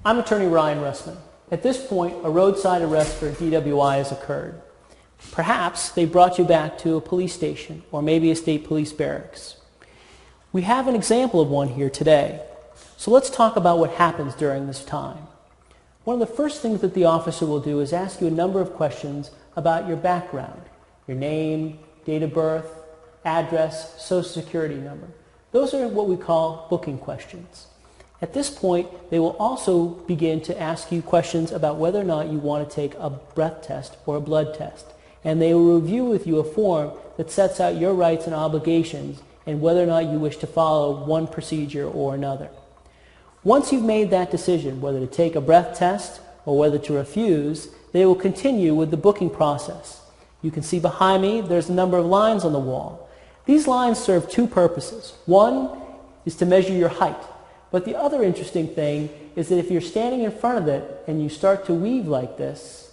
I'm attorney Ryan Russman. At this point, a roadside arrest for DWI has occurred. Perhaps they brought you back to a police station or maybe a state police barracks. We have an example of one here today. So let's talk about what happens during this time. One of the first things that the officer will do is ask you a number of questions about your background, your name, date of birth, address, social security number. Those are what we call booking questions. At this point, they will also begin to ask you questions about whether or not you want to take a breath test or a blood test. And they will review with you a form that sets out your rights and obligations and whether or not you wish to follow one procedure or another. Once you've made that decision, whether to take a breath test or whether to refuse, they will continue with the booking process. You can see behind me there's a number of lines on the wall. These lines serve two purposes. One is to measure your height. But the other interesting thing is that if you're standing in front of it and you start to weave like this,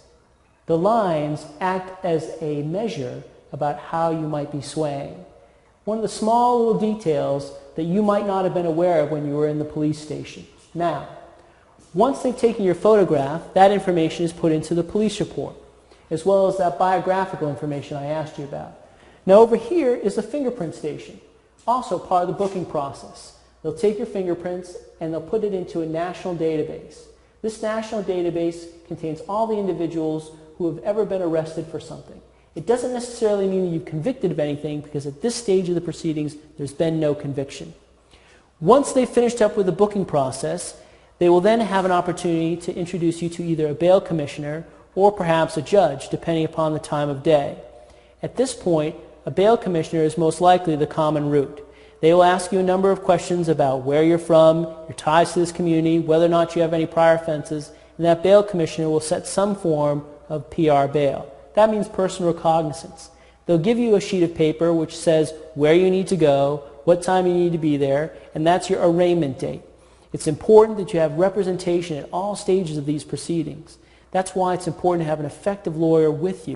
the lines act as a measure about how you might be swaying. One of the small little details that you might not have been aware of when you were in the police station. Now, once they've taken your photograph, that information is put into the police report, as well as that biographical information I asked you about. Now over here is the fingerprint station, also part of the booking process. They'll take your fingerprints and they'll put it into a national database. This national database contains all the individuals who have ever been arrested for something. It doesn't necessarily mean that you've convicted of anything because at this stage of the proceedings, there's been no conviction. Once they've finished up with the booking process, they will then have an opportunity to introduce you to either a bail commissioner or perhaps a judge, depending upon the time of day. At this point, a bail commissioner is most likely the common route. They will ask you a number of questions about where you're from, your ties to this community, whether or not you have any prior offenses, and that bail commissioner will set some form of PR bail. That means personal recognizance. They'll give you a sheet of paper which says where you need to go, what time you need to be there, and that's your arraignment date. It's important that you have representation at all stages of these proceedings. That's why it's important to have an effective lawyer with you.